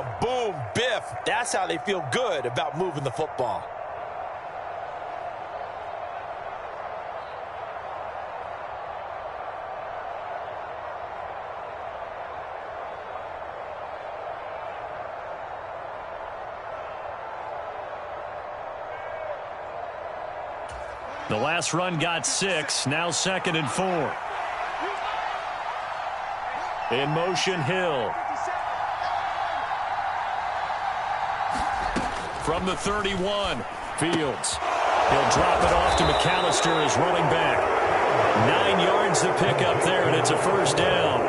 bam, boom, biff. That's how they feel good about moving the football. The last run got 6. Now 2nd and 4. In motion, Hill. From the 31, Fields. He'll drop it off to McAllister as running back. 9 yards to pick up there, and it's a first down.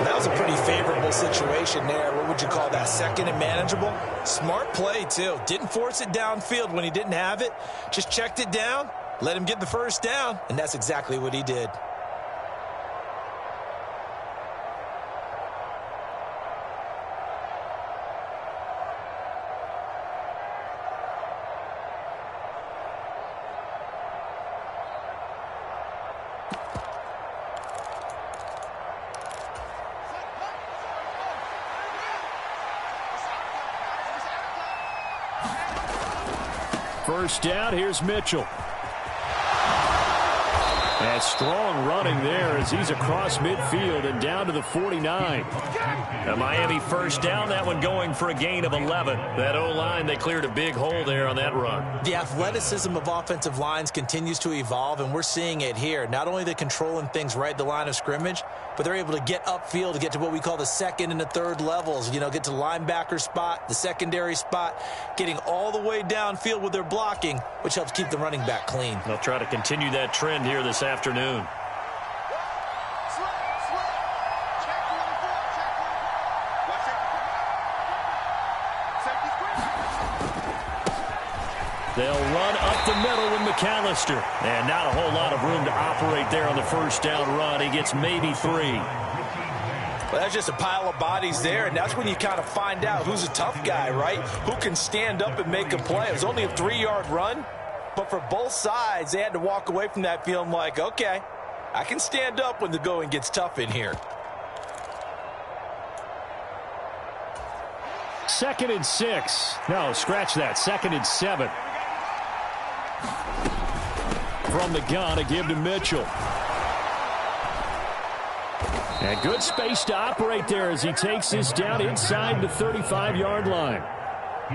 That was a pretty favorable situation there. What would you call that? 2nd and manageable? Smart play, too. Didn't force it downfield when he didn't have it. Just checked it down. Let him get the first down, and that's exactly what he did. First down, here's Mitchell. And strong running there as he's across midfield and down to the 49. A Miami first down, that one going for a gain of 11. That O-line, they cleared a big hole there on that run. The athleticism of offensive lines continues to evolve, and we're seeing it here. Not only are they controlling things right at the line of scrimmage, but they're able to get upfield to get to what we call the 2nd and the 3rd levels. You know, get to the linebacker spot, the secondary spot, getting all the way downfield with their blocking, which helps keep the running back clean. They'll try to continue that trend here this afternoon. They'll run up the middle with McAllister. And not a whole lot of room to operate there on the first down run. He gets maybe 3. Well, that's just a pile of bodies there, and that's when you kind of find out who's a tough guy, right? Who can stand up and make a play. It was only a 3-yard run, but for both sides, they had to walk away from that feeling like, okay, I can stand up when the going gets tough in here. 2nd and 6. No, scratch that. 2nd and 7. From the gun, a give to Mitchell. And good space to operate there as he takes this down inside the 35-yard line.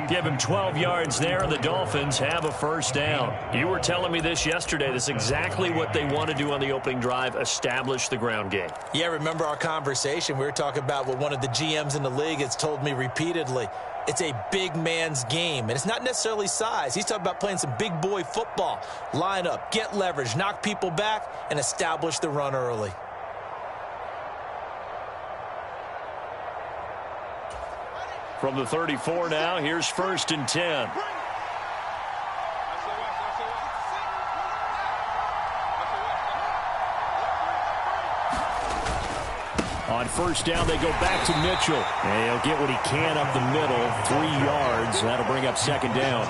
Give him 12 yards there, and the Dolphins have a first down. You were telling me this yesterday. This is exactly what they want to do on the opening drive, establish the ground game. Yeah, remember our conversation? We were talking about what one of the GMs in the league has told me repeatedly. It's a big man's game, and it's not necessarily size. He's talking about playing some big boy football. Line up, get leverage, knock people back, and establish the run early. From the 34 now, here's 1st and 10. On first down, they go back to Mitchell. And he'll get what he can up the middle, 3 yards. That'll bring up 2nd down.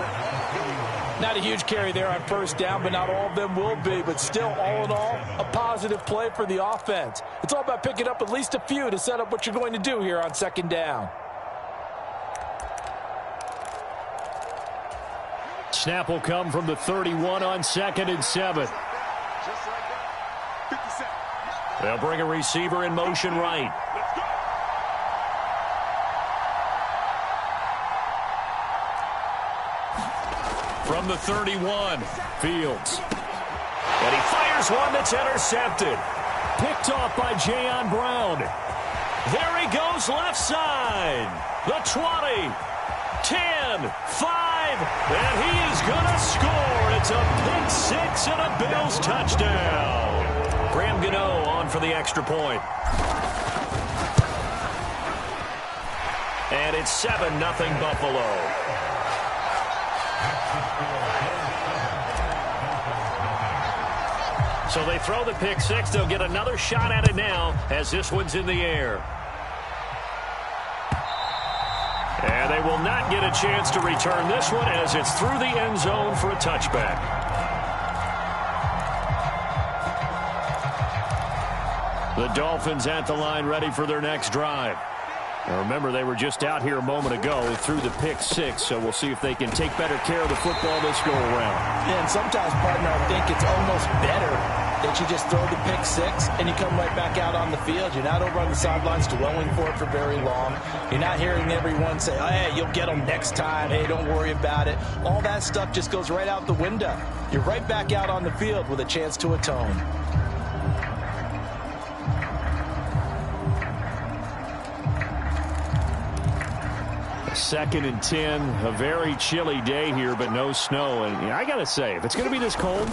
Not a huge carry there on first down, but not all of them will be. But still, all in all, a positive play for the offense. It's all about picking up at least a few to set up what you're going to do here on 2nd down. Snap will come from the 31 on 2nd and 7. They'll bring a receiver in motion right. From the 31, Fields. And he fires one that's intercepted. Picked off by Jayon Brown. There he goes left side. The 20, 10, 5, and he is going to score. It's a pick 6 and a Bills touchdown. Graham Gano on for the extra point. And it's 7-0 Buffalo. So they throw the pick 6. They'll get another shot at it now as this one's in the air. And they will not get a chance to return this one as it's through the end zone for a touchback. The Dolphins at the line ready for their next drive. Now remember, they were just out here a moment ago through the pick six, so we'll see if they can take better care of the football this go-around. Yeah, and sometimes, partner, I think it's almost better that you just throw the pick six and you come right back out on the field. You're not over on the sidelines dwelling for it for very long. You're not hearing everyone say, oh, hey, you'll get them next time. Hey, don't worry about it. All that stuff just goes right out the window. You're right back out on the field with a chance to atone. Second and 10, a very chilly day here, but no snow. And I got to say, if it's going to be this cold,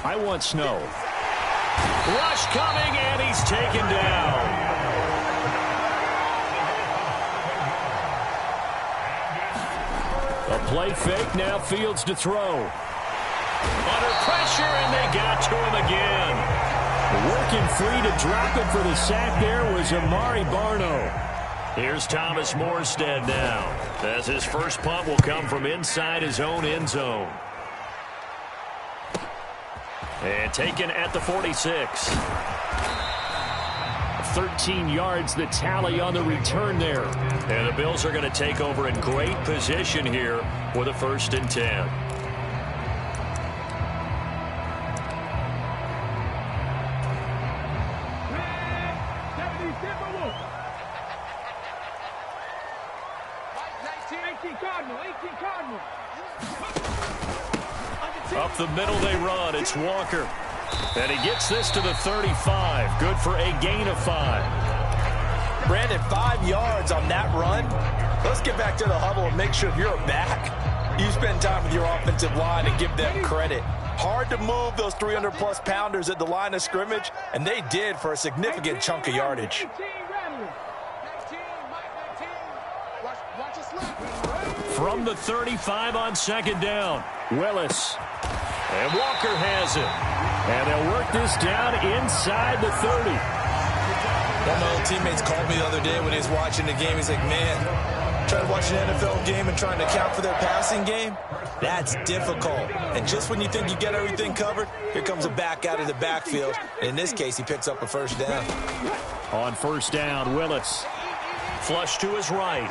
I want snow. Rush coming, and he's taken down. A play fake, now Fields to throw. Under pressure, and they got to him again. Working free to drop it for the sack there was Amari Barno. Here's Thomas Morstead now, as his first punt will come from inside his own end zone. And taken at the 46. 13 yards the tally on the return there. And the Bills are going to take over in great position here with a 1st and 10. Up the middle they run. It's Walker. And he gets this to the 35. Good for a gain of 5. Brandon, 5 yards on that run. Let's get back to the huddle and make sure if you're back, you spend time with your offensive line and give them credit. Hard to move those 300-plus pounders at the line of scrimmage, and they did for a significant chunk of yardage. From the 35 on 2nd down, Willis. And Walker has it. And they'll work this down inside the 30. One of my old teammates called me the other day when he was watching the game. He's like, man, trying to watch an NFL game and trying to account for their passing game, that's difficult. And just when you think you get everything covered, here comes a back out of the backfield. And in this case, he picks up a 1st down. On 1st down, Willis. Flush to his right.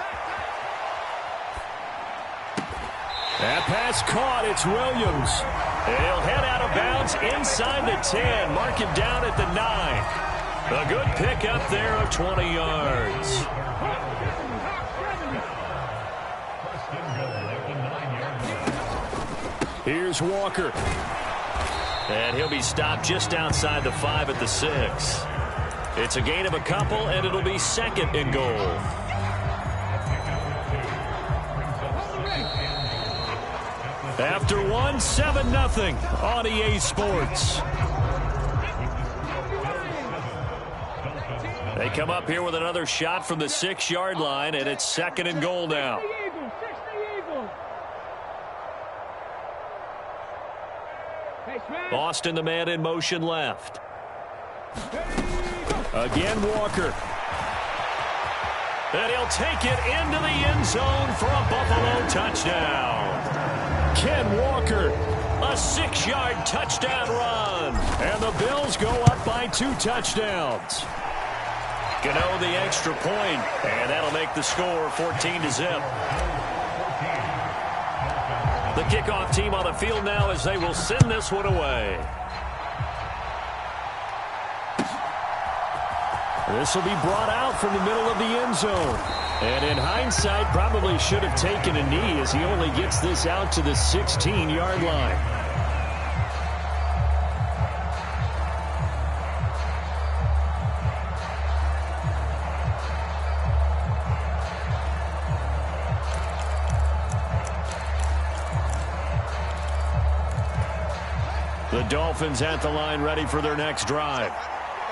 That pass caught. It's Williams. And he'll head out of bounds inside the 10. Mark him down at the 9. A good pickup there of 20 yards. Here's Walker. And he'll be stopped just outside the 5 at the 6. It's a gain of a couple, and it'll be 2nd and goal. After 1, 7-0 on EA Sports. They come up here with another shot from the 6-yard line, and it's 2nd and goal now. Austin, the man in motion left. Again, Walker. And he'll take it into the end zone for a Buffalo touchdown. Ken Walker, a 6-yard touchdown run. And the Bills go up by 2 touchdowns. Gano the extra point, and that'll make the score 14-0. The kickoff team on the field now as they will send this one away. This will be brought out from the middle of the end zone. And in hindsight, probably should have taken a knee as he only gets this out to the 16-yard line. The Dolphins at the line ready for their next drive.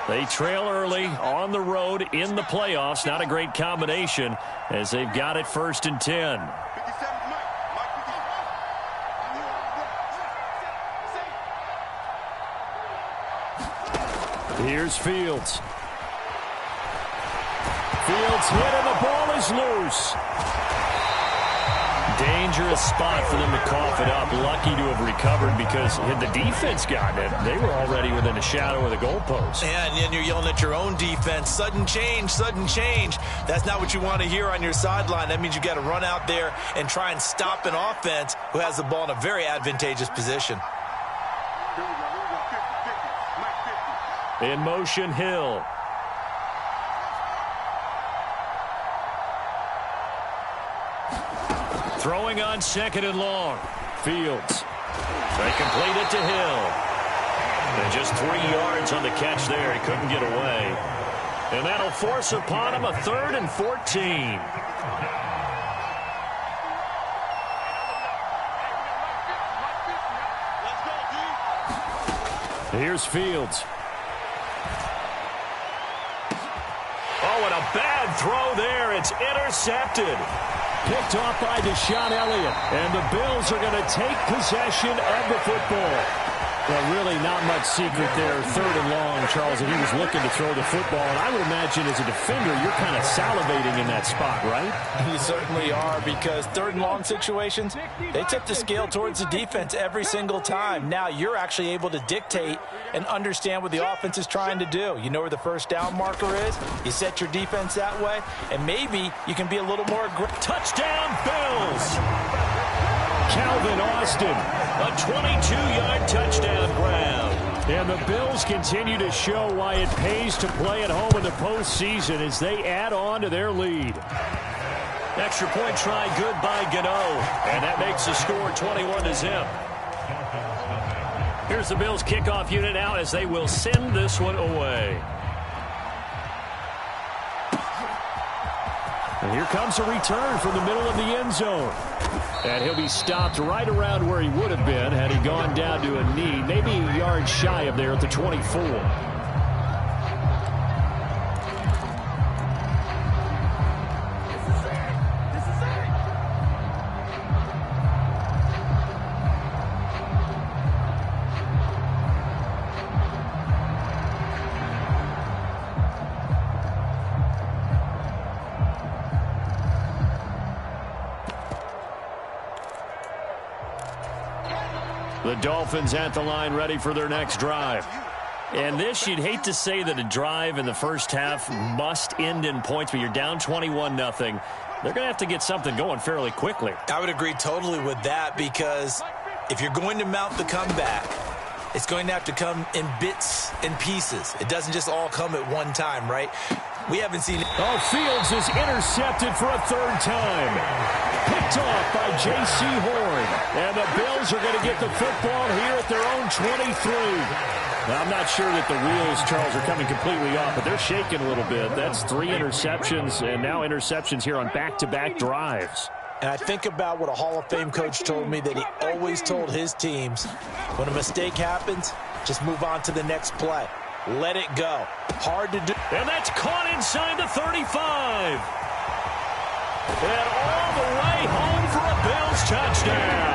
They trail early on the road in the playoffs. Not a great combination as they've got it 1st and 10. Here's Fields. Fields hit and the ball is loose. dangerous spot for them to cough it up. Lucky to have recovered because had the defense gotten it, they were already within a shadow of the goalpost. Yeah, and then you're yelling at your own defense. Sudden change, sudden change. That's not what you want to hear on your sideline. That means you've got to run out there and try and stop an offense who has the ball in a very advantageous position. In motion, Hill. Throwing on second and long. Fields. They complete it to Hill. And just 3 yards on the catch there. He couldn't get away. And that'll force upon him a 3rd and 14. Here's Fields. Oh, and a bad throw there. It's intercepted. Picked off by Deshaun Elliott. And the Bills are going to take possession of the football. Well, really not much secret there. 3rd and long, Charles, and he was looking to throw the football. And I would imagine as a defender, you're kind of salivating in that spot, right? You certainly are, because 3rd and long situations, they tip the scale towards the defense every single time. Now you're actually able to dictate and understand what the offense is trying to do. You know where the first down marker is. You set your defense that way, and maybe you can be a little more aggressive. Touchdown, Bills! Calvin Austin, a 22-yard touchdown grab. And the Bills continue to show why it pays to play at home in the postseason as they add on to their lead. Extra point try good by Gano. And that makes the score 21-0. Here's the Bills kickoff unit now as they will send this one away. And here comes a return from the middle of the end zone. And he'll be stopped right around where he would have been had he gone down to a knee, maybe a yard shy of there at the 24. The Dolphins at the line ready for their next drive. And this, you'd hate to say that a drive in the first half must end in points, but you're down 21-0. They're going to have to get something going fairly quickly. I would agree totally with that, because if you're going to mount the comeback, it's going to have to come in bits and pieces. It doesn't just all come at one time, right? We haven't seen it. Oh, Fields is intercepted for a 3rd time. Picked off by J.C. Horn. And the Bills are going to get the football here at their own 23. Now, I'm not sure that the wheels, Charles, are coming completely off, but they're shaking a little bit. That's 3 interceptions, and now interceptions here on back-to-back drives. And I think about what a Hall of Fame coach told me, that he always told his teams, when a mistake happens, just move on to the next play. Let it go. Hard to do. And that's caught inside the 35. And all the way home for a Bills touchdown.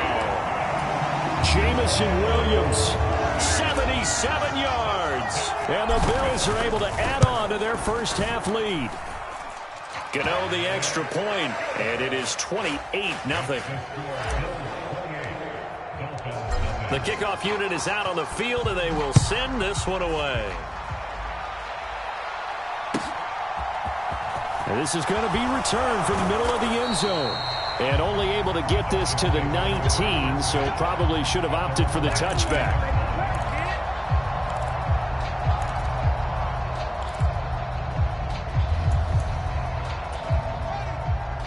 Jamison Williams, 77 yards. And the Bills are able to add on to their first half lead. Gano the extra point, and it is 28-0. The kickoff unit is out on the field, and they will send this one away. And this is going to be returned from the middle of the end zone. And only able to get this to the 19, so probably should have opted for the touchback.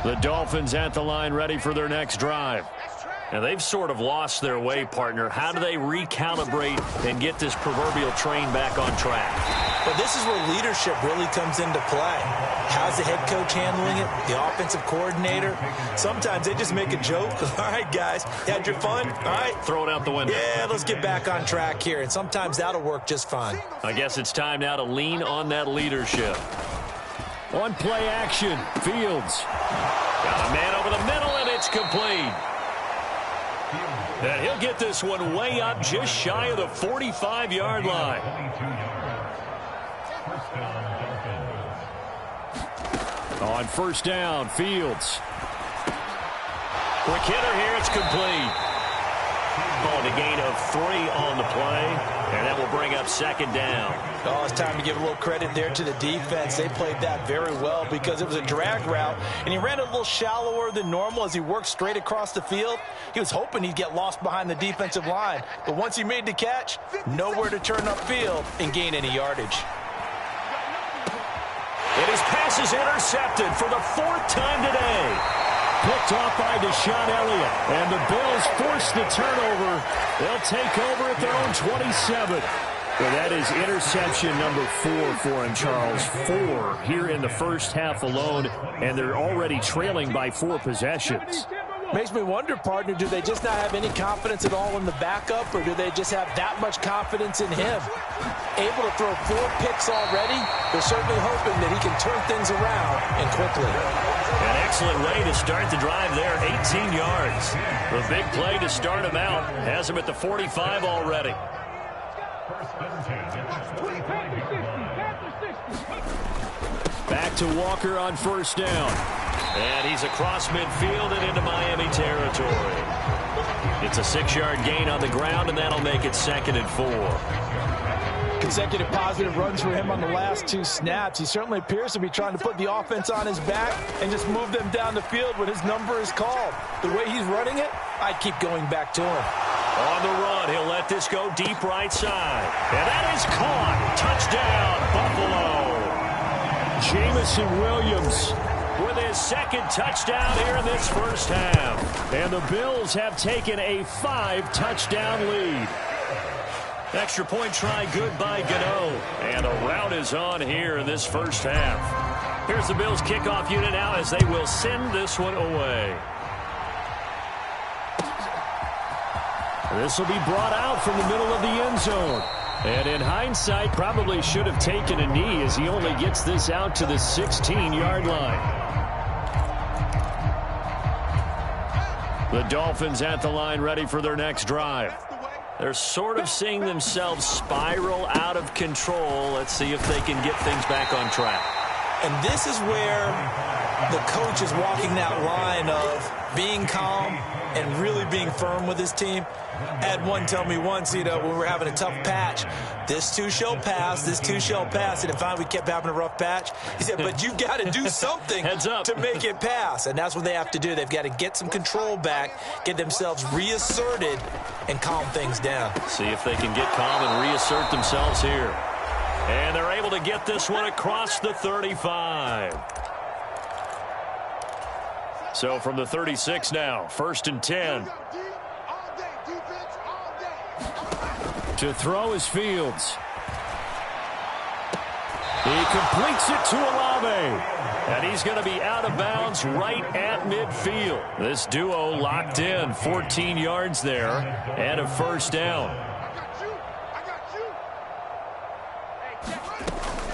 The Dolphins at the line ready for their next drive. And they've sort of lost their way, partner. How do they recalibrate and get this proverbial train back on track? But this is where leadership really comes into play. How's the head coach handling it? The offensive coordinator? Sometimes they just make a joke. All right, guys, you had your fun? All right. Throw it out the window. Yeah, let's get back on track here. And sometimes that'll work just fine. I guess it's time now to lean on that leadership. On play action, Fields. Got a man over the middle, and it's complete. And he'll get this one way up just shy of the 45-yard line. On first down, Fields. Quick hitter here. It's complete. Called a gain of 3 on the play, and that will bring up second down. Oh, it's time to give a little credit there to the defense. They played that very well because it was a drag route, and he ran it a little shallower than normal as he worked straight across the field. He was hoping he'd get lost behind the defensive line, but once he made the catch, nowhere to turn upfield and gain any yardage. And his pass is intercepted for the 4th time today. Picked off by Deshaun Elliott. And the Bills force the turnover. They'll take over at their own 27. Well, that is interception number 4 for him, Charles. 4 here in the first half alone, and they're already trailing by 4 possessions. Makes me wonder, partner, do they just not have any confidence at all in the backup, or do they just have that much confidence in him? Able to throw 4 picks already, they're certainly hoping that he can turn things around and quickly. An excellent way to start the drive there, 18 yards. The big play to start him out has him at the 45 already. Back to Walker on first down. And he's across midfield and into Miami territory. It's a 6-yard gain on the ground, and that'll make it 2nd and 4. Consecutive positive runs for him on the last 2 snaps. He certainly appears to be trying to put the offense on his back and just move them down the field when his number is called. The way he's running it, I'd keep going back to him. On the run, he'll let this go deep right side. And that is caught. Touchdown, Buffalo. Jamison Williams with his 2nd touchdown here in this first half. And the Bills have taken a 5-touchdown lead. Extra point try good by Gano. And the route is on here in this first half. Here's the Bills kickoff unit now as they will send this one away. This will be brought out from the middle of the end zone. And in hindsight, probably should have taken a knee as he only gets this out to the 16-yard line. The Dolphins at the line ready for their next drive. They're sort of seeing themselves spiral out of control. Let's see if they can get things back on track. And this is where the coach is walking that line of being calm and really being firm with his team. I had one tell me once, when we were having a tough patch, this too shall pass, this too shall pass. And finally we kept having a rough patch. He said, but you've got to do something to make it pass. And that's what they have to do. They've got to get some control back, get themselves reasserted, and calm things down. See if they can get calm and reassert themselves here. And they're able to get this one across the 35. So from the 36 now, 1st and 10. To throw is Fields. He completes it to Olave. And he's going to be out of bounds right at midfield. This duo locked in, 14 yards there, and a first down.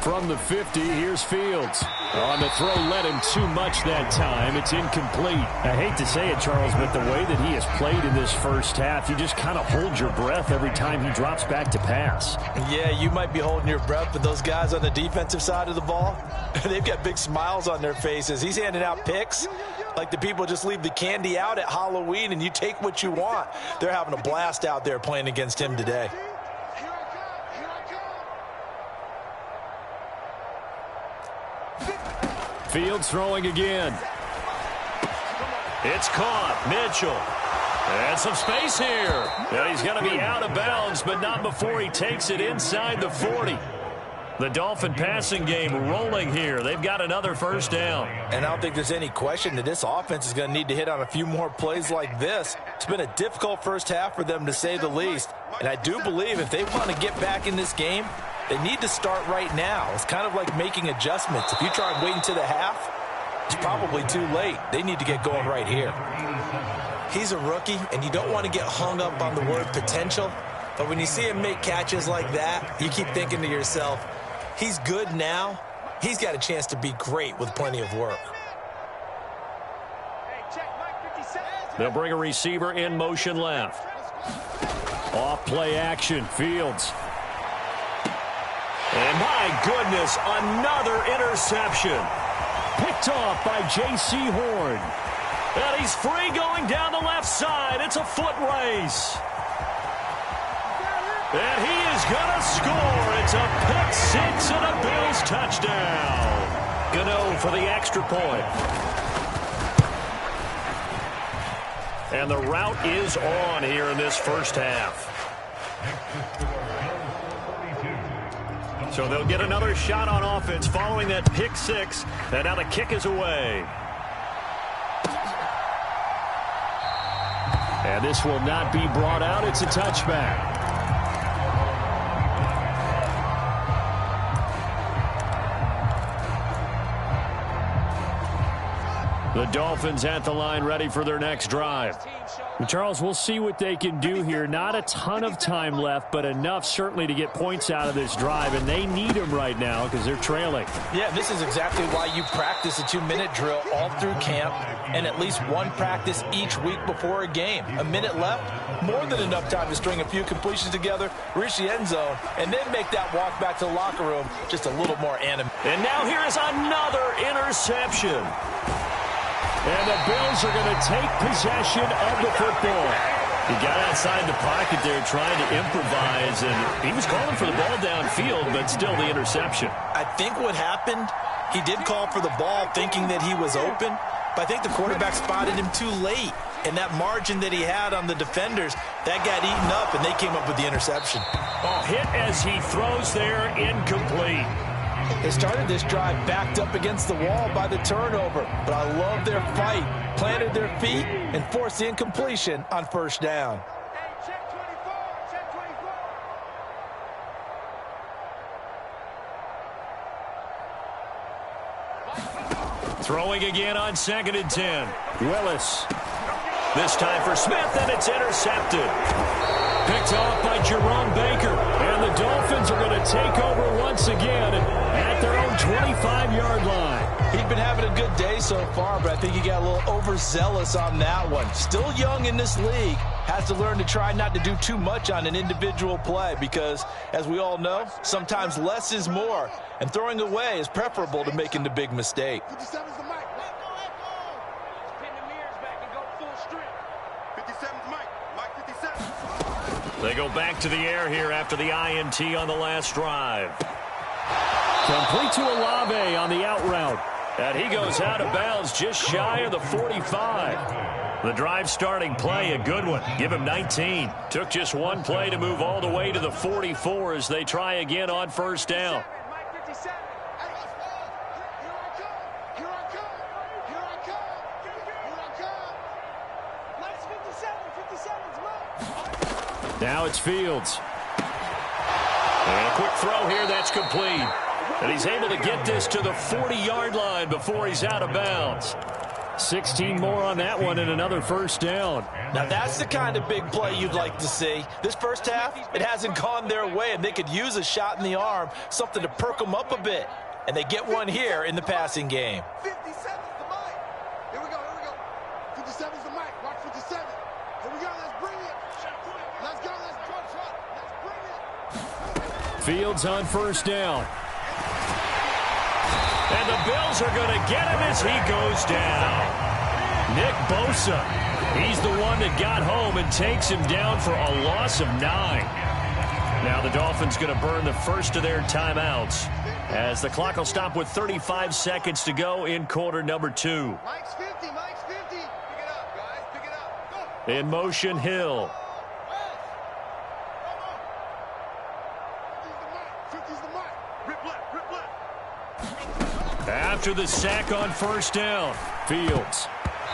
From the 50, here's Fields. On the throw, led him too much that time. It's incomplete. I hate to say it, Charles, but the way that he has played in this first half, you just kind of hold your breath every time he drops back to pass. Yeah, you might be holding your breath, but those guys on the defensive side of the ball, they've got big smiles on their faces. He's handing out picks like the people just leave the candy out at Halloween and you take what you want. They're having a blast out there playing against him today. Fields throwing again. It's caught. Mitchell. And some space here. And he's going to be out of bounds, but not before he takes it inside the 40. The Dolphin passing game rolling here. They've got another first down. And I don't think there's any question that this offense is going to need to hit on a few more plays like this. It's been a difficult first half for them, to say the least. And I do believe if they want to get back in this game, they need to start right now. It's kind of like making adjustments. If you try and wait until the half, it's probably too late. They need to get going right here. He's a rookie, and you don't want to get hung up on the word potential. But when you see him make catches like that, you keep thinking to yourself, he's good now. He's got a chance to be great with plenty of work. They'll bring a receiver in motion left. Off play action, Fields. And my goodness, another interception. Picked off by J.C. Horn. And he's He's free going down the left side. It's a foot race. And he is going to score. It's a pick six and a Bills touchdown. Gano for the extra point. And the route is on here in this first half. So they'll get another shot on offense following that pick six. And now the kick is away. And this will not be brought out. It's a touchback. The Dolphins at the line ready for their next drive. Charles, we'll see what they can do here. Not a ton of time left, but enough certainly to get points out of this drive, and they need them right now because they're trailing. Yeah, this is exactly why you practice a 2-minute drill all through camp and at least one practice each week before a game. A minute left, more than enough time to string a few completions together, reach the end zone, and then make that walk back to the locker room just a little more animated. And now here is another interception. And the Bills are going to take possession of the football. He got outside the pocket there trying to improvise, and he was calling for the ball downfield, but still the interception. I think what happened, he did call for the ball thinking that he was open, but I think the quarterback spotted him too late. And that margin that he had on the defenders, that got eaten up, and they came up with the interception. Oh, hit as he throws there, incomplete. They started this drive backed up against the wall by the turnover, but I love their fight. Planted their feet and forced the incompletion on first down. Hey, check 24, check 24. Throwing again on 2nd and 10. Willis. This time for Smith, and it's intercepted. Picked off by Jerome Baker. And the Dolphins are going to take over once again at their own 25-yard line. He'd been having a good day so far, but I think he got a little overzealous on that one. Still young in this league. Has to learn to try not to do too much on an individual play because, as we all know, sometimes less is more. And throwing away is preferable to making the big mistake. 57's the mic. Pin the mirrors back and go full strength. 57's mic. Mike 57. They go back to the air here after the INT on the last drive. Complete to Olave on the out route. And he goes out of bounds just shy of the 45. The drive starting play, a good one. Give him 19. Took just one play to move all the way to the 44 as they try again on first down. Mike 57. Here I come. Here I come. Here I come. Here I come. Mike's 57. 57's Mike. Now it's Fields. And a quick throw here, that's complete. And he's able to get this to the 40-yard line before he's out of bounds. 16 more on that one and another first down. Now that's the kind of big play you'd like to see. This first half, it hasn't gone their way, and they could use a shot in the arm, something to perk them up a bit. And they get one here in the passing game. 57's the mic. Here we go. 57's the mic. Watch 57. Here we go. Let's bring it. Let's go. Let's bring it. Fields on first down. And the Bills are going to get him as he goes down. Nick Bosa, he's the one that got home and takes him down for a loss of 9. Now the Dolphins going to burn the first of their timeouts as the clock will stop with 35 seconds to go in quarter number 2. Mike's 50. Mike's 50. Pick it up, guys. Pick it up. Go. In motion, Hill. 50's the mic. Rip left. Rip left. After the sack on first down, Fields.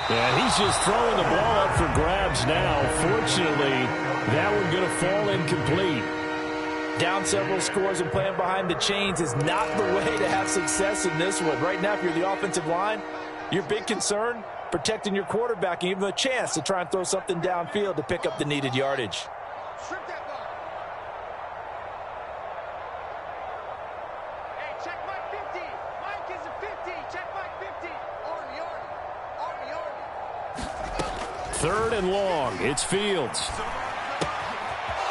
And he's just throwing the ball up for grabs now. Fortunately, that one going to fall incomplete. Down several scores and playing behind the chains is not the way to have success in this one. Right now, if you're the offensive line, your big concern, protecting your quarterback and give him a chance to try and throw something downfield to pick up the needed yardage. Strip that ball. Hey, check Mike 50. Mike is a 50. Check Mike 50. Army. Third and long. It's Fields.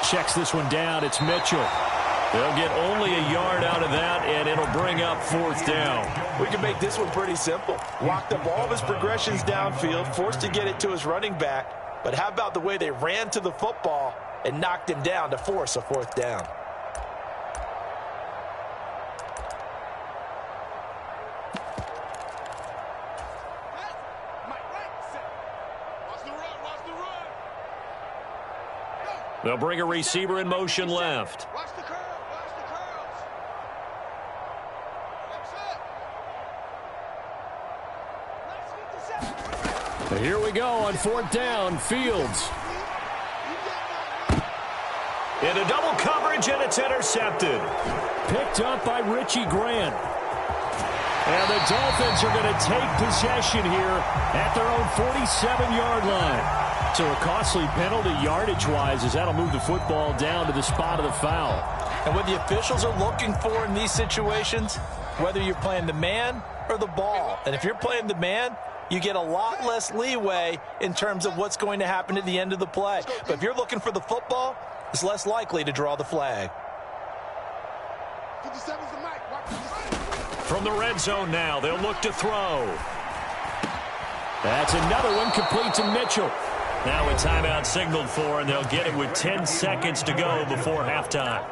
Checks this one down. It's Mitchell. They'll get only a yard out of that, and it'll bring up 4th down. We can make this one pretty simple. Locked up all of his progressions downfield, forced to get it to his running back. But how about the way they ran to the football and knocked him down to force a 4th down? They'll bring a receiver in motion left. Watch the curl. Watch the curls. That's it. Nice 57. Here we go on 4th down. Fields. Into double coverage, and it's intercepted. Picked up by Richie Grant. And the Dolphins are going to take possession here at their own 47-yard line. So a costly penalty yardage-wise as that'll move the football down to the spot of the foul. And what the officials are looking for in these situations, whether you're playing the man or the ball. And if you're playing the man, you get a lot less leeway in terms of what's going to happen at the end of the play. But if you're looking for the football, it's less likely to draw the flag. 57's the mic. From the red zone now, they'll look to throw. That's another one complete to Mitchell. Now a timeout signaled for, and they'll get it with 10 seconds to go before halftime.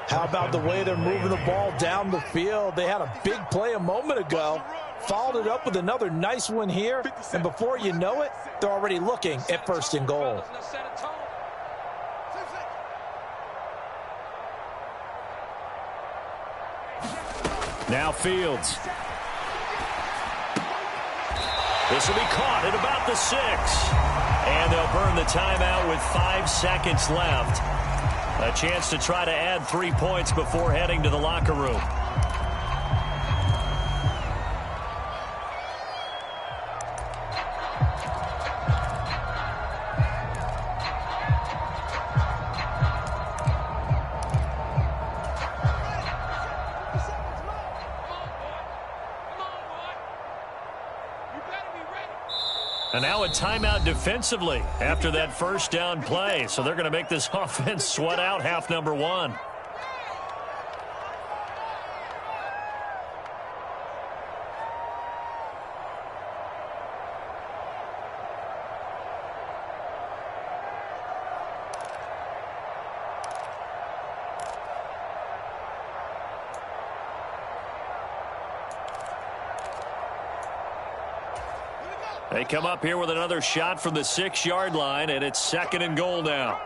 How about the way they're moving the ball down the field? They had a big play a moment ago, followed it up with another nice one here, and before you know it, they're already looking at 1st and goal. Now Fields. This will be caught at about the 6. And they'll burn the timeout with 5 seconds left. A chance to try to add 3 points before heading to the locker room. And now a timeout defensively after that 1st down play. So they're going to make this offense sweat out half number 1. They come up here with another shot from the 6-yard line, and it's 2nd and goal now.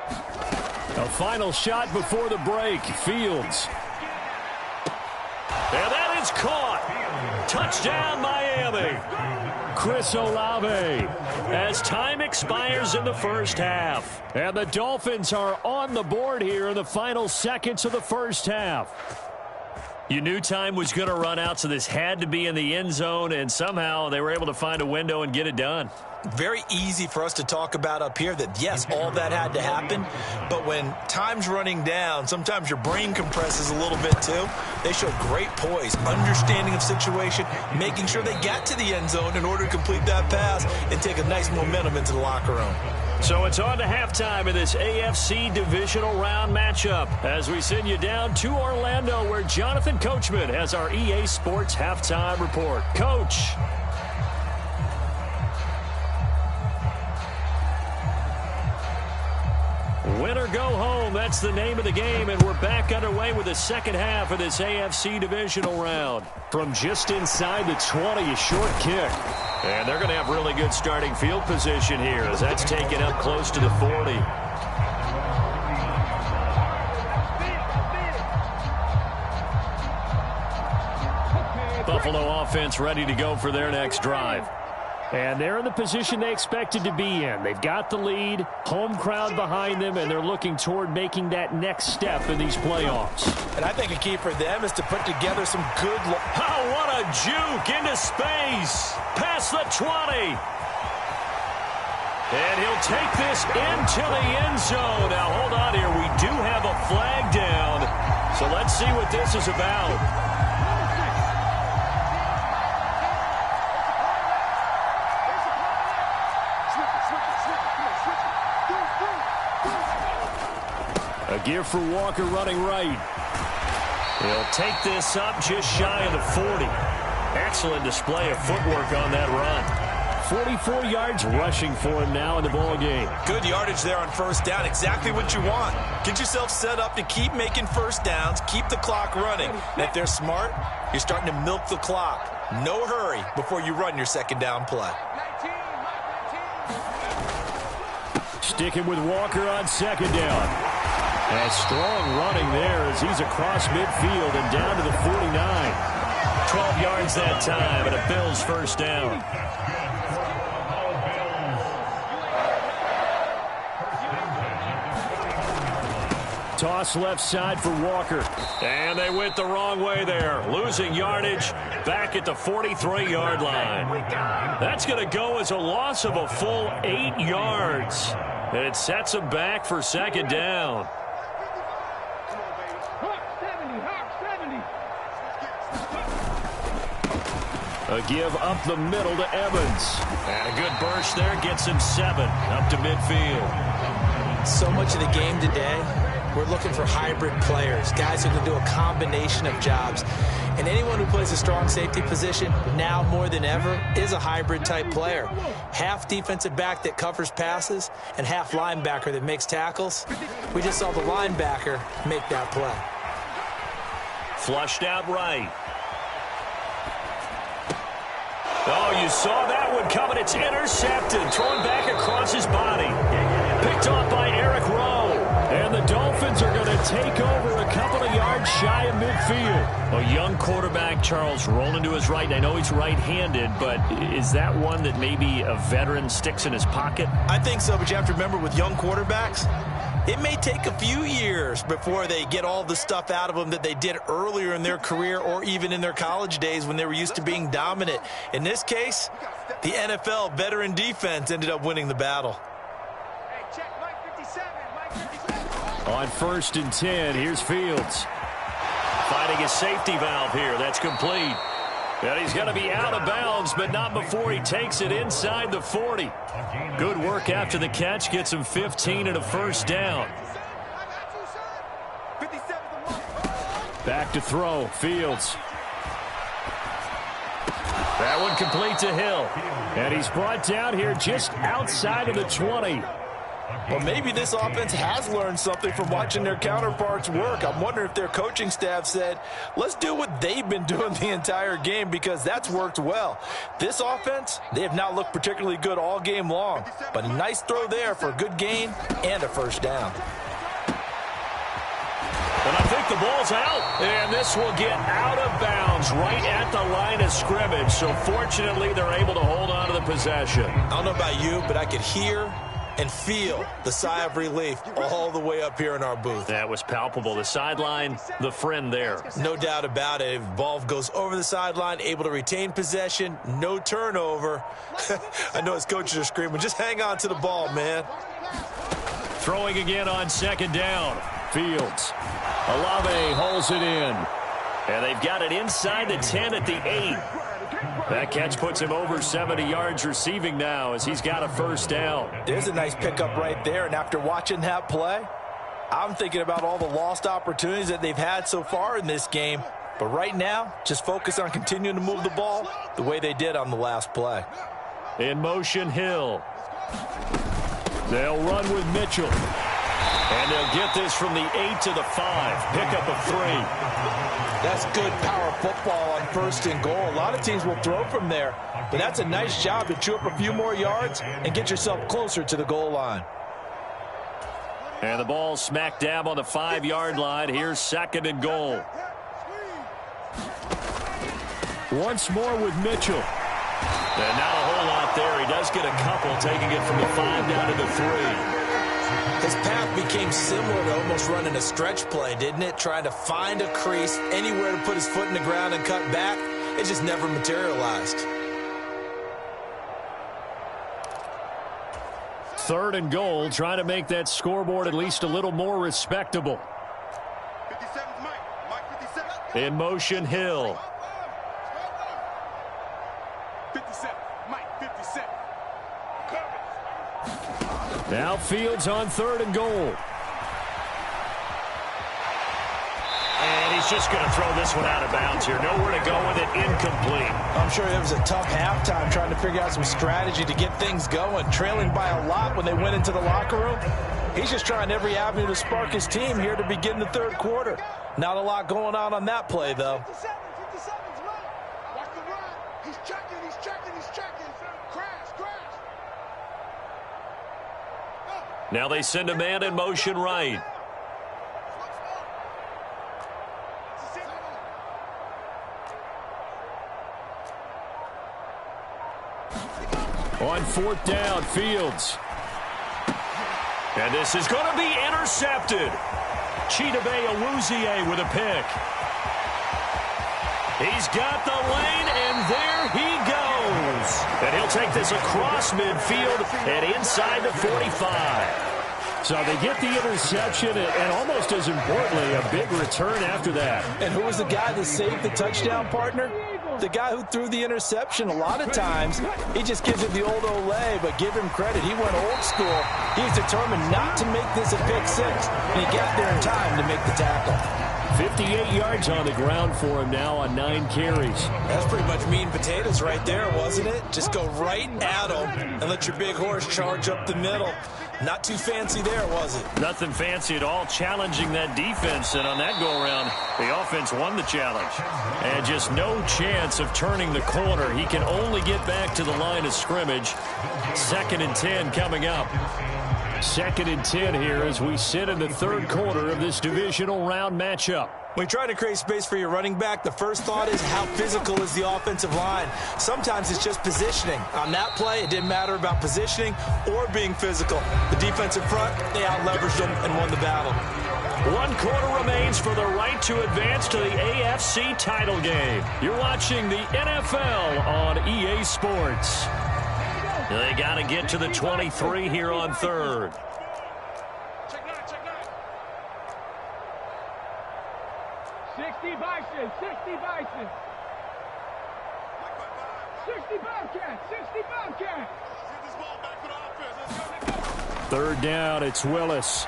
A final shot before the break. Fields. And that is caught. Touchdown, Miami. Chris Olave. As time expires in the 1st half. And the Dolphins are on the board here in the final seconds of the 1st half. You knew time was going to run out, so this had to be in the end zone, and somehow they were able to find a window and get it done. Very easy for us to talk about up here that, yes, all that had to happen, but when time's running down, sometimes your brain compresses a little bit too. They showed great poise, understanding of situation, making sure they got to the end zone in order to complete that pass and take a nice momentum into the locker room. So it's on to halftime in this AFC divisional round matchup as we send you down to Orlando where Jonathan Coachman has our EA Sports halftime report. Coach. Win or go home, that's the name of the game, and we're back underway with the second half of this AFC divisional round. From just inside the 20, a short kick. And they're going to have really good starting field position here as that's taken up close to the 40. Buffalo offense ready to go for their next drive. And they're in the position they expected to be in. They've got the lead, home crowd behind them, and they're looking toward making that next step in these playoffs. And I think a key for them is to put together some good... Oh, what a juke into space. Past the 20. And he'll take this into the end zone. Now, hold on here. We do have a flag down. So let's see what this is about. A give for Walker running right. He'll take this up just shy of the 40. Excellent display of footwork on that run. 44 yards rushing for him now in the ball game. Good yardage there on first down. Exactly what you want. Get yourself set up to keep making first downs, keep the clock running. And if they're smart, you're starting to milk the clock. No hurry before you run your second down play. Sticking with Walker on second down. And strong running there as he's across midfield and down to the 49. 12 yards that time and a Bills first down. Toss left side for Walker. And they went the wrong way there. Losing yardage back at the 43-yard line. That's going to go as a loss of a full 8 yards. And it sets them back for second down. A give up the middle to Evans. And a good burst there gets him 7 up to midfield. So much of the game today, we're looking for hybrid players, guys who can do a combination of jobs. And anyone who plays a strong safety position, now more than ever, is a hybrid type player. Half defensive back that covers passes and half linebacker that makes tackles. We just saw the linebacker make that play. Flushed out right. Oh, you saw that one coming. It's intercepted. Thrown back across his body. Picked off by Eric Rowe. And the Dolphins are going to take over a couple of yards shy of midfield. A young quarterback, Charles, rolling to his right. And I know he's right-handed, but is that one that maybe a veteran sticks in his pocket? I think so, but you have to remember with young quarterbacks, it may take a few years before they get all the stuff out of them that they did earlier in their career or even in their college days when they were used to being dominant. In this case, the NFL veteran defense ended up winning the battle. On 1st and 10, here's Fields. Finding a safety valve here. That's complete. And he's going to be out of bounds, but not before he takes it inside the 40. Good work after the catch. Gets him 15 and a first down. Back to throw. Fields. That one complete to Hill. And he's brought down here just outside of the 20. Well, maybe this offense has learned something from watching their counterparts work. I'm wondering if their coaching staff said, let's do what they've been doing the entire game, because that's worked well. This offense, they have not looked particularly good all game long, but a nice throw there for a good gain and a first down. And I think the ball's out. And this will get out of bounds right at the line of scrimmage. So fortunately, they're able to hold on to the possession. I don't know about you, but I could hear and feel the sigh of relief all the way up here in our booth. That was palpable. The sideline, the friend there. No doubt about it. If ball goes over the sideline, able to retain possession, no turnover. I know his coaches are screaming, just hang on to the ball, man. Throwing again on second down. Fields. Olave holds it in. And they've got it inside the 10 at the 8. That catch puts him over 70 yards receiving now as he's got a first down. There's a nice pickup right there, and after watching that play, I'm thinking about all the lost opportunities that they've had so far in this game. But right now, just focus on continuing to move the ball the way they did on the last play. In motion, Hill. They'll run with Mitchell. And they'll get this from the 8 to the 5. Pickup of 3. That's good power football on 1st and goal. A lot of teams will throw from there, but that's a nice job to chew up a few more yards and get yourself closer to the goal line. And the ball smack dab on the 5-yard line. Here's 2nd and goal. Once more with Mitchell. And not a whole lot there. He does get a couple, taking it from the 5 down to the 3. His path became similar to almost running a stretch play, didn't it? Trying to find a crease, anywhere to put his foot in the ground and cut back. It just never materialized. 3rd and goal, trying to make that scoreboard at least a little more respectable. In motion, Hill. 57, Mike, 57. Now Fields on 3rd and goal. He's just going to throw this one out of bounds here. Nowhere to go with it. Incomplete. I'm sure it was a tough halftime trying to figure out some strategy to get things going. Trailing by a lot when they went into the locker room. He's just trying every avenue to spark his team here to begin the third quarter. Not a lot going on that play, though. 57's right. Watch the run. He's checking, he's checking, he's checking. Crash, crash. Now they send a man in motion right. On fourth down, Fields. And this is going to be intercepted. Chidobe Awuzie with a pick. He's got the lane, and there he goes. And he'll take this across midfield and inside the 45. So they get the interception, and almost as importantly, a big return after that. And who was the guy that saved the touchdown, partner? The guy who threw the interception. A lot of times, he just gives it the old Olay, but give him credit. He went old school. He's determined not to make this a pick six, and he got there in time to make the tackle. 58 yards on the ground for him now on 9 carries. That's pretty much meat and potatoes right there, wasn't it? Just go right at him and let your big horse charge up the middle. Not too fancy there, was it? Nothing fancy at all, challenging that defense, and on that go-around, the offense won the challenge. And just no chance of turning the corner. He can only get back to the line of scrimmage. 2nd and 10 coming up. 2nd and 10 here as we sit in the third quarter of this divisional round matchup. When you try to create space for your running back, the first thought is how physical is the offensive line. Sometimes it's just positioning. On that play, it didn't matter about positioning or being physical. The defensive front, they out-leveraged them and won the battle. 1 quarter remains for the right to advance to the AFC title game. You're watching the NFL on EA Sports. They got to get to the 23 here on third. Check 60 Bison, 60 Bison. 60 Bobcats, 60 Bobcats. Get this ball back to the offense. Let's go. Third down, it's Willis.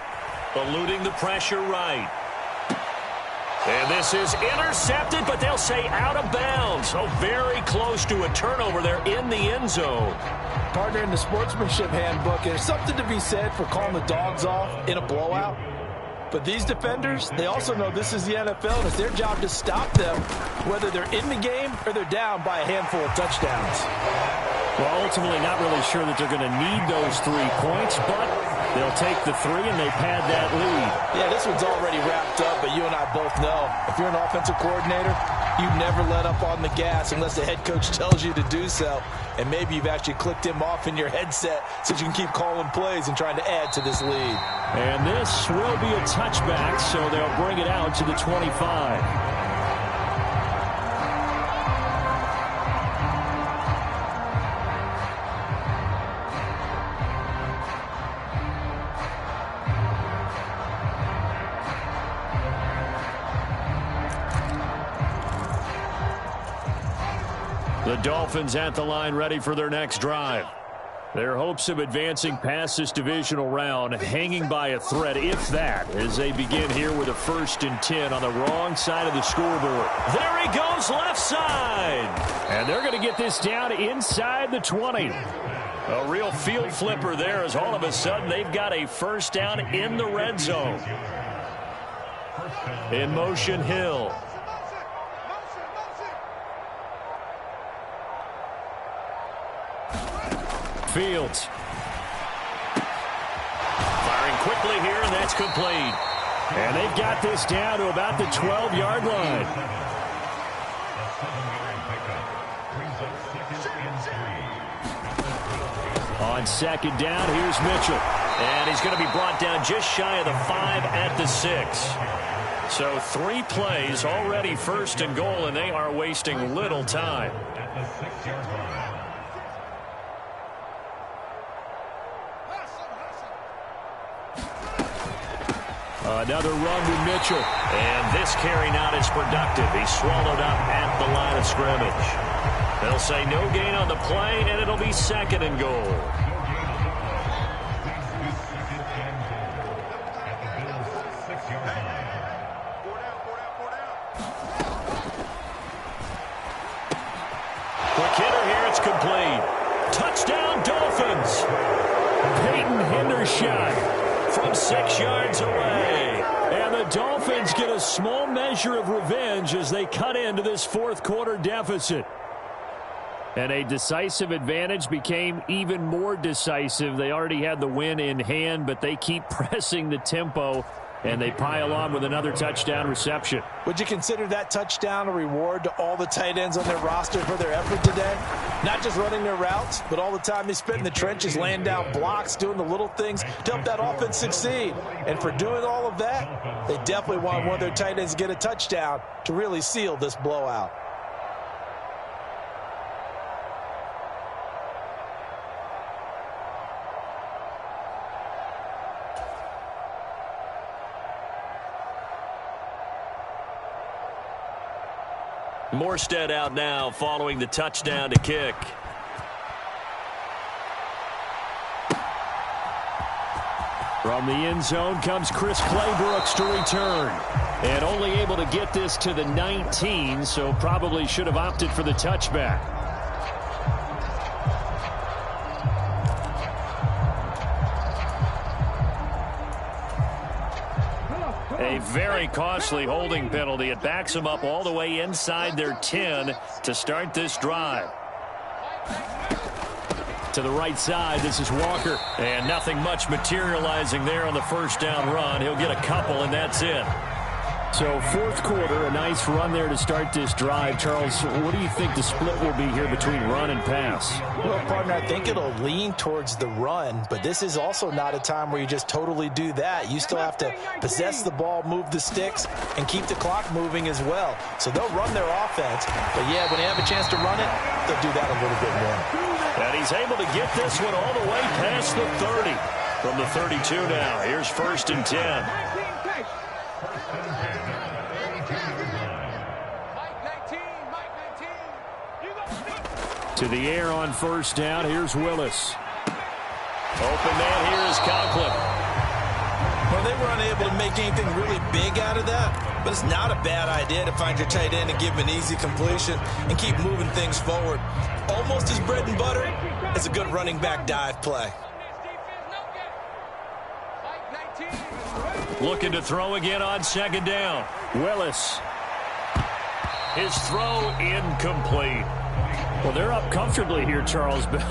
Eluding the pressure right. And this is intercepted, but they'll say out of bounds. So very close to a turnover there in the end zone. Partner, in the sportsmanship handbook, there's something to be said for calling the dogs off in a blowout. But these defenders, they also know this is the NFL, and it's their job to stop them, whether they're in the game or they're down by a handful of touchdowns. Well, ultimately not really sure that they're going to need those 3 points, but they'll take the 3 and they pad that lead. Yeah, this one's already wrapped up, but you and I both know if you're an offensive coordinator, you never let up on the gas unless the head coach tells you to do so. And maybe you've actually clicked him off in your headset so you can keep calling plays and trying to add to this lead. And this will be a touchback, so they'll bring it out to the 25. The Dolphins at the line ready for their next drive. Their hopes of advancing past this divisional round hanging by a thread, if that, as they begin here with a 1st and 10 on the wrong side of the scoreboard. There he goes, left side. And they're going to get this down inside the 20. A real field flipper there as all of a sudden they've got a 1st down in the red zone. In motion, Hill. Fields. Firing quickly here, and that's complete. And they've got this down to about the 12-yard line. On 2nd down, here's Mitchell. And he's going to be brought down just shy of the 5 at the 6. So 3 plays already 1st and goal, and they are wasting little time. Another run with Mitchell. And this carry not as productive. He's swallowed up at the line of scrimmage. They'll say no gain on the play, and it'll be 2nd and goal. shot from 6 yards away. And the Dolphins get a small measure of revenge as they cut into this fourth quarter deficit. And a decisive advantage became even more decisive. They already had the win in hand, but they keep pressing the tempo, and they pile on with another touchdown reception. Would you consider that touchdown a reward to all the tight ends on their roster for their effort today? Not just running their routes, but all the time they spent in the trenches, laying down blocks, doing the little things to help that offense succeed. And for doing all of that, they definitely want one of their tight ends to get a touchdown to really seal this blowout. Morstead out now following the touchdown to kick. From the end zone comes Chris Claybrooks to return. And only able to get this to the 19, so probably should have opted for the touchback. A very costly holding penalty. It backs them up all the way inside their 10 to start this drive. To the right side, this is Walker. And nothing much materializing there on the first down run. He'll get a couple, and that's it. So fourth quarter, a nice run there to start this drive. Charles, what do you think the split will be here between run and pass? Well, partner, I think it'll lean towards the run, but this is also not a time where you just totally do that. You still have to possess the ball, move the sticks, and keep the clock moving as well. So they'll run their offense, but yeah, when they have a chance to run it, they'll do that a little bit more. And he's able to get this one all the way past the 30. From the 32 now, here's 1st and 10. To the air on first down. Here's Willis. Open man here is Conklin. Well, they were unable to make anything really big out of that, but it's not a bad idea to find your tight end and give him an easy completion and keep moving things forward. Almost as bread and butter as a good running back dive play. Looking to throw again on 2nd down. Willis. His throw incomplete. Well, they're up comfortably here, Charles, but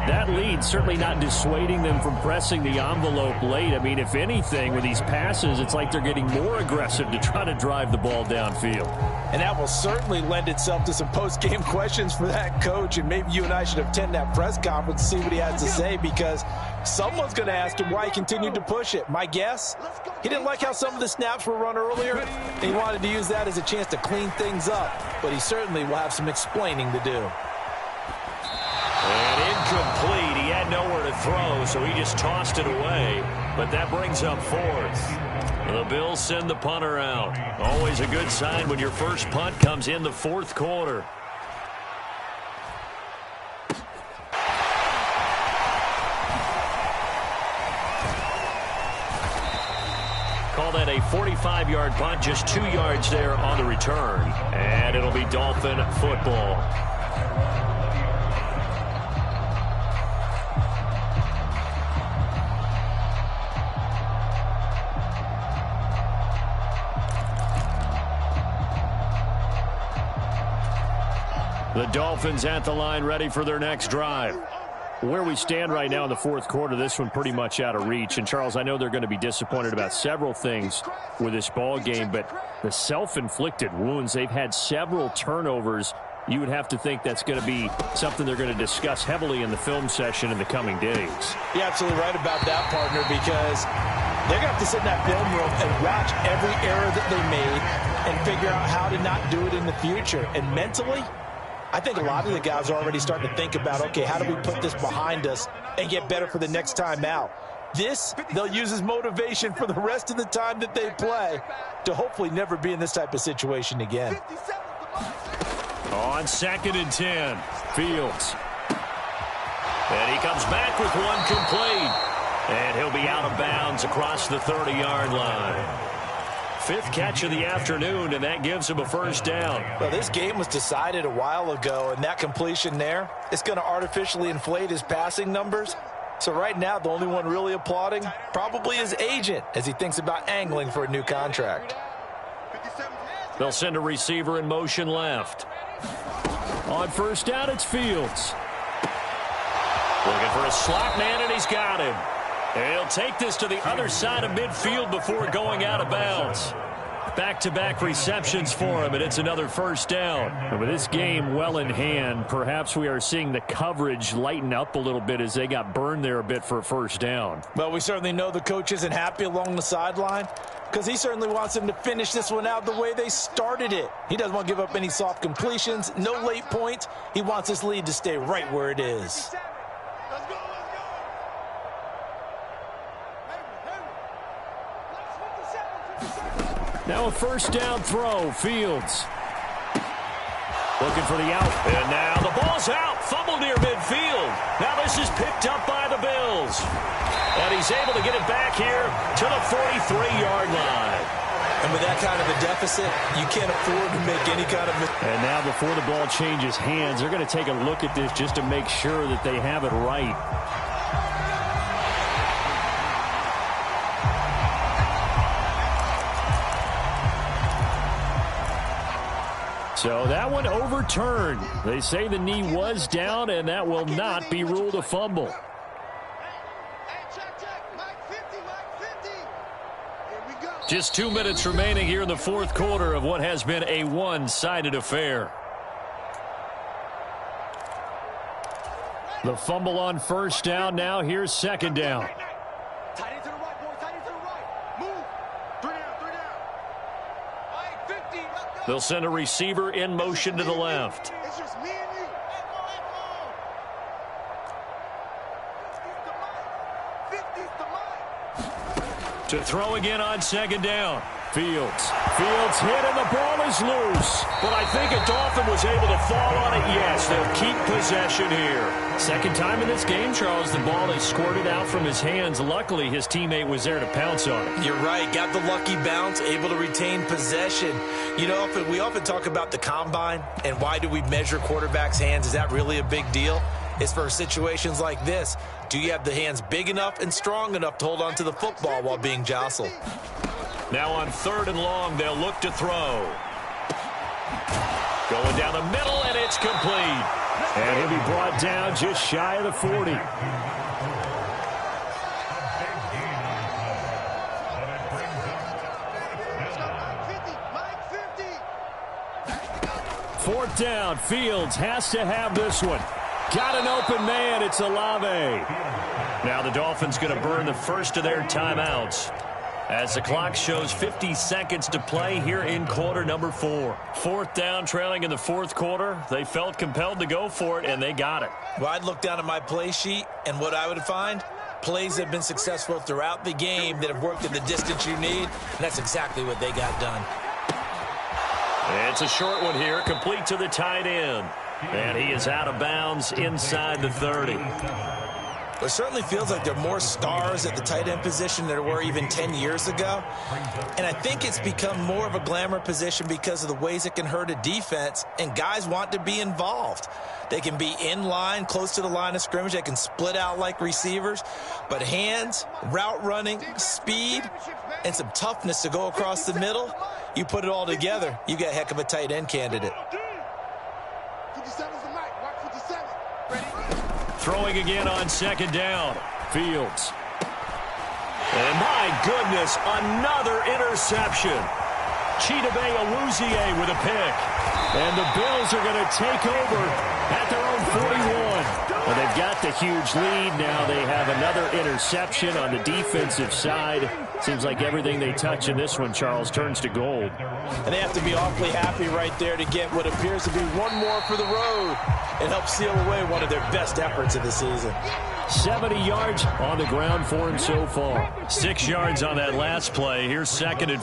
that lead certainly not dissuading them from pressing the envelope late. I mean, if anything, with these passes, it's like they're getting more aggressive to try to drive the ball downfield. And that will certainly lend itself to some post-game questions for that coach, and maybe you and I should attend that press conference to see what he has to say, because someone's going to ask him why he continued to push it. My guess, he didn't like how some of the snaps were run earlier, and he wanted to use that as a chance to clean things up, but he certainly will have some explaining to do. And incomplete. He had nowhere to throw, so he just tossed it away. But that brings up 4th. The Bills send the punter out. Always a good sign when your first punt comes in the 4th quarter. Call that a 45-yard punt, just 2 yards there on the return. And it'll be Dolphin football. The Dolphins at the line, ready for their next drive. Where we stand right now in the 4th quarter, this one pretty much out of reach. And, Charles, I know they're going to be disappointed about several things with this ball game, but the self-inflicted wounds, they've had several turnovers. You would have to think that's going to be something they're going to discuss heavily in the film session in the coming days. You're absolutely right about that, partner, because they're going to have to sit in that film room and watch every error that they made and figure out how to not do it in the future. And mentally, I think a lot of the guys are already starting to think about, okay, how do we put this behind us and get better for the next time out? This, they'll use as motivation for the rest of the time that they play to hopefully never be in this type of situation again. On 2nd and 10, Fields. And he comes back with one complete. And he'll be out of bounds across the 30-yard line. 5th catch of the afternoon, and that gives him a first down. Well, this game was decided a while ago, and that completion there, it's going to artificially inflate his passing numbers. So right now, the only one really applauding probably his agent as he thinks about angling for a new contract. They'll send a receiver in motion left. On first down, it's Fields. Looking for a slot man, and he's got him. He'll take this to the other side of midfield before going out of bounds. Back-to-back receptions for him, and it's another first down. And with this game well in hand, perhaps we are seeing the coverage lighten up a little bit as they got burned there a bit for a first down. Well, we certainly know the coach isn't happy along the sideline because he certainly wants them to finish this one out the way they started it. He doesn't want to give up any soft completions, no late points. He wants this lead to stay right where it is. Now a first down throw, Fields. Looking for the out. And now the ball's out. Fumble near midfield. Now this is picked up by the Bills. And he's able to get it back here to the 43-yard line. And with that kind of a deficit, you can't afford to make any kind of... And now before the ball changes hands, they're going to take a look at this just to make sure that they have it right. So that one overturned. They say the knee was down, and that will not be ruled a fumble. Just 2 minutes remaining here in the fourth quarter of what has been a one-sided affair. The fumble on first down. Now here's second down. They'll send a receiver in motion to the left. It's just me and you. To throw again on second down. Fields hit and the ball is loose. But I think a Dolphin was able to fall on it. Yes, they'll keep possession here. Second time in this game, Charles, the ball is squirted out from his hands. Luckily, his teammate was there to pounce on it. You're right. Got the lucky bounce, able to retain possession. You know, we often talk about the combine and why do we measure quarterbacks' hands? Is that really a big deal? It's for situations like this. Do you have the hands big enough and strong enough to hold on to the football while being jostled? Now on third and long, they'll look to throw. Going down the middle, and it's complete. And he'll be brought down just shy of the 40. Fourth down, Fields has to have this one. Got an open man, it's Olave. Now the Dolphins going to burn the first of their timeouts as the clock shows 50 seconds to play here in quarter number 4. Fourth down, trailing in the fourth quarter. They felt compelled to go for it, and they got it. Well, I'd look down at my play sheet, and what I would find, plays that have been successful throughout the game that have worked at the distance you need, and that's exactly what they got done. It's a short one here, complete to the tight end. And he is out of bounds inside the 30. It certainly feels like there are more stars at the tight end position than there were even 10 years ago. And I think it's become more of a glamour position because of the ways it can hurt a defense, and guys want to be involved. They can be in line, close to the line of scrimmage. They can split out like receivers. But hands, route running, speed, and some toughness to go across the middle, you put it all together, you got a heck of a tight end candidate. 57's the mic. Watch 57. Ready? Throwing again on second down. Fields. And my goodness, another interception. Chidobe Awuzie with a pick. And the Bills are going to take over at their own 41. Well, they've got the huge lead. Now they have another interception on the defensive side. Seems like everything they touch in this one, Charles, turns to gold. And they have to be awfully happy right there to get what appears to be one more for the road and help seal away one of their best efforts of the season. 70 yards on the ground for him so far. 6 yards on that last play. Here's second and